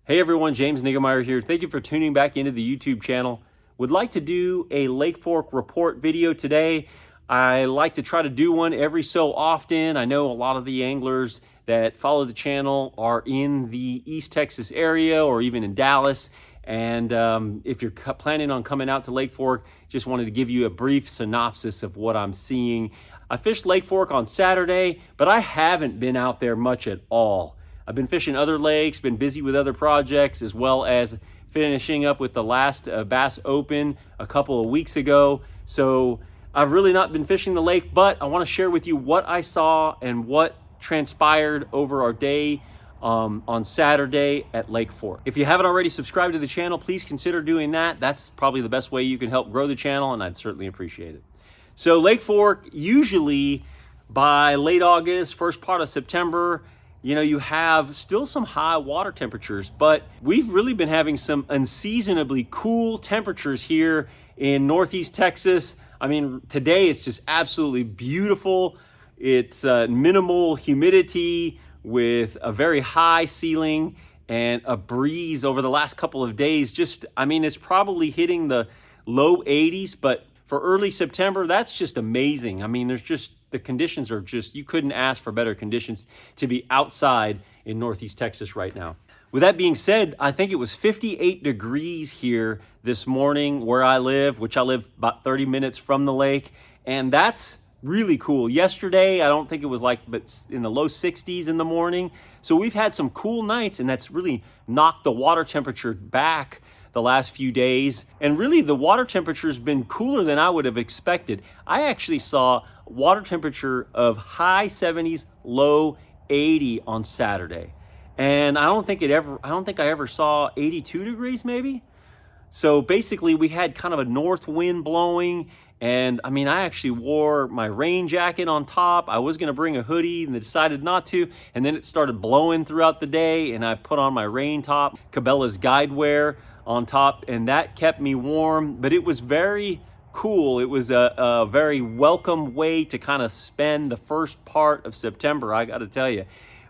Hey everyone, James Niggemeyer here. Thank you for tuning back into the YouTube channel. Would like to do a Lake Fork report video today. I like to try to do one every so often. I know a lot of the anglers that follow the channel are in the East Texas area or even in Dallas. And if you're planning on coming out to Lake Fork, just wanted to give you a brief synopsis of what I'm seeing. I fished Lake Fork on Saturday, but I haven't been out there much at all. I've been fishing other lakes, been busy with other projects, as well as finishing up with the last Bass Open a couple of weeks ago. So I've really not been fishing the lake, but I want to share with you what I saw and what transpired over our day on Saturday at Lake Fork. If you haven't already subscribed to the channel, please consider doing that. That's probably the best way you can help grow the channel, and I'd certainly appreciate it. So Lake Fork, usually by late August, first part of September, you have still some high water temperatures, but we've really been having some unseasonably cool temperatures here in Northeast Texas. I mean, today it's just absolutely beautiful. It's minimal humidity with a very high ceiling and a breeze over the last couple of days. It's probably hitting the low 80s, but for early September, that's just amazing. I mean, the conditions are just, you couldn't ask for better conditions to be outside in Northeast Texas right now. With that being said, I think it was 58 degrees here this morning where I live, which I live about 30 minutes from the lake. And that's really cool. Yesterday, I don't think it was but in the low 60s in the morning. So we've had some cool nights, and that's really knocked the water temperature back the last few days. And really the water temperature has been cooler than I would have expected. I actually saw water temperature of high 70s, low 80 on Saturday. And I don't think I ever saw 82 degrees maybe. So basically we had kind of a north wind blowing, and I actually wore my rain jacket on top. I was gonna bring a hoodie and decided not to, and then it started blowing throughout the day, and I put on my rain top, Cabela's Guidewear on top, and that kept me warm. But it was very cool. It was a very welcome way to kind of spend the first part of September, I gotta tell you.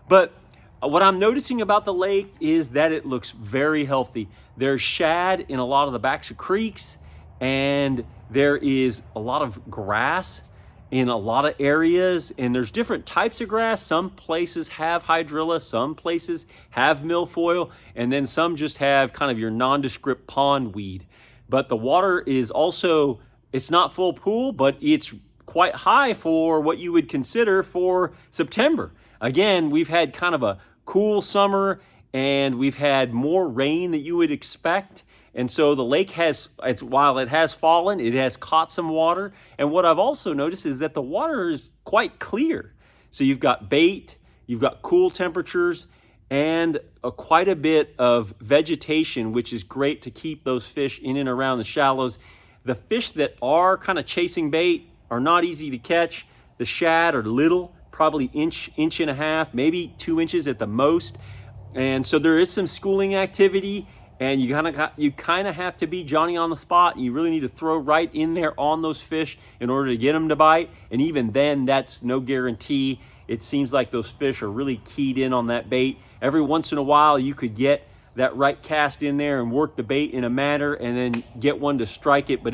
But what I'm noticing about the lake is that it looks very healthy. There's shad in a lot of the backs of creeks, and there is a lot of grass in a lot of areas, and there's different types of grass. Some places have hydrilla, some places have milfoil, and then some just have kind of your nondescript pond weed. But the water is also, it's not full pool, but it's quite high for what you would consider for September. Again, we've had kind of a cool summer, and we've had more rain than you would expect. And so the lake while it has fallen, it has caught some water. And what I've also noticed is that the water is quite clear. So you've got bait, you've got cool temperatures, and quite a bit of vegetation, which is great to keep those fish in and around the shallows. The fish that are kind of chasing bait are not easy to catch. The shad are little, probably inch and a half, maybe 2 inches at the most. And so there is some schooling activity, and you kind of have to be Johnny on the spot. You really need to throw right in there on those fish in order to get them to bite. And even then, that's no guarantee. It seems like those fish are really keyed in on that bait. Every once in a while, you could get that right cast in there and work the bait in a manner and then get one to strike it, but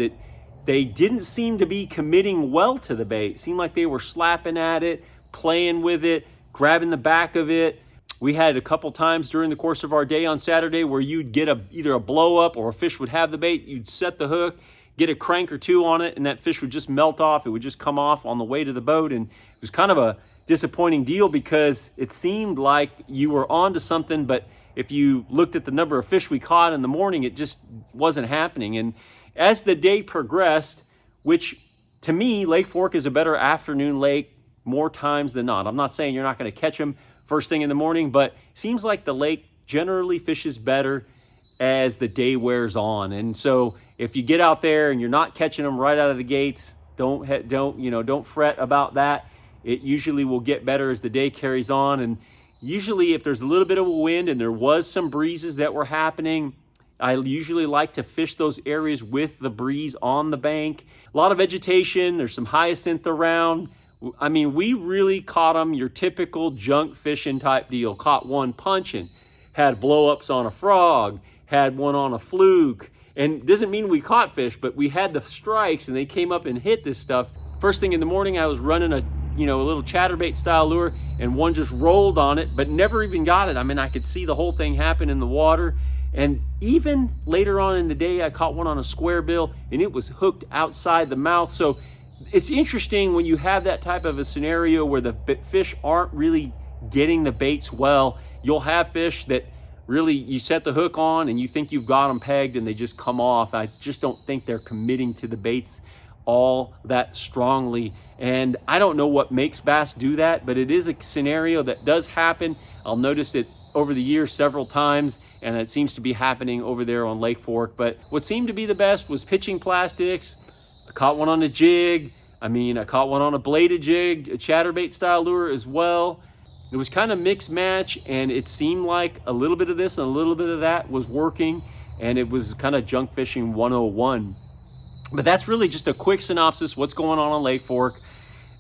they didn't seem to be committing well to the bait. It seemed like they were slapping at it, playing with it, grabbing the back of it. We had a couple times during the course of our day on Saturday where you'd get either a blow up or a fish would have the bait. You'd set the hook, get a crank or two on it, and that fish would just melt off. It would just come off on the way to the boat. And it was kind of a disappointing deal because it seemed like you were onto something, but if you looked at the number of fish we caught in the morning, it just wasn't happening. And as the day progressed, which to me, Lake Fork is a better afternoon lake more times than not. I'm not saying you're not going to catch them first thing in the morning, but it seems like the lake generally fishes better as the day wears on. And so if you get out there and you're not catching them right out of the gates, don't fret about that. It usually will get better as the day carries on. And usually if there's a little bit of a wind, and there was some breezes that were happening, I usually like to fish those areas with the breeze on the bank. A lot of vegetation, there's some hyacinth around. We really caught them, your typical junk fishing type deal. Caught one punching, had blow-ups on a frog, had one on a fluke. And doesn't mean we caught fish, but we had the strikes and they came up and hit this stuff. First thing in the morning, I was running a little chatterbait style lure, and one just rolled on it, but never even got it. I mean, I could see the whole thing happen in the water. And even later on in the day, I caught one on a square bill and it was hooked outside the mouth. So it's interesting when you have that type of a scenario where the fish aren't really getting the baits well. You'll have fish that really you set the hook on and you think you've got them pegged and they just come off. I just don't think they're committing to the baits all that strongly. And I don't know what makes bass do that, but it is a scenario that does happen. I'll notice it over the years several times, and it seems to be happening over there on Lake Fork. But what seemed to be the best was pitching plastics. I caught one on a jig. I caught one on a bladed jig, a chatterbait style lure as well. It was kind of mixed match, and it seemed like a little bit of this and a little bit of that was working, and it was kind of junk fishing 101. But that's really just a quick synopsis what's going on Lake Fork.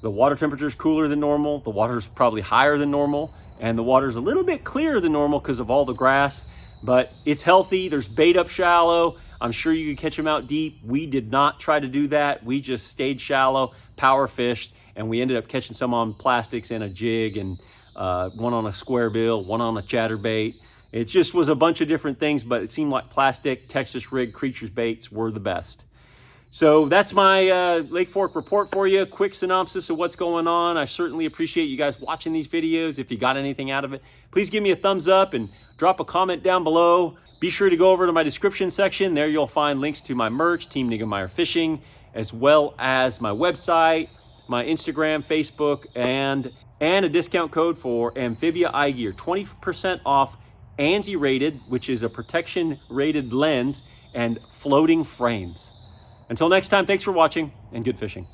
The water temperature is cooler than normal. The water is probably higher than normal, and the water is a little bit clearer than normal because of all the grass, but it's healthy. There's bait up shallow. I'm sure you could catch them out deep. We did not try to do that. We just stayed shallow, power fished, and we ended up catching some on plastics and a jig, and one on a square bill, one on a chatterbait. It just was a bunch of different things, but it seemed like plastic, Texas rig, Creatures baits were the best. So that's my Lake Fork report for you. Quick synopsis of what's going on. I certainly appreciate you guys watching these videos. If you got anything out of it, please give me a thumbs up and drop a comment down below. Be sure to go over to my description section. There you'll find links to my merch, Team Niggemeyer Fishing, as well as my website, my Instagram, Facebook, and a discount code for Amphibia Eye Gear. 20% off ANSI rated, which is a protection rated lens, and floating frames. Until next time, thanks for watching and good fishing.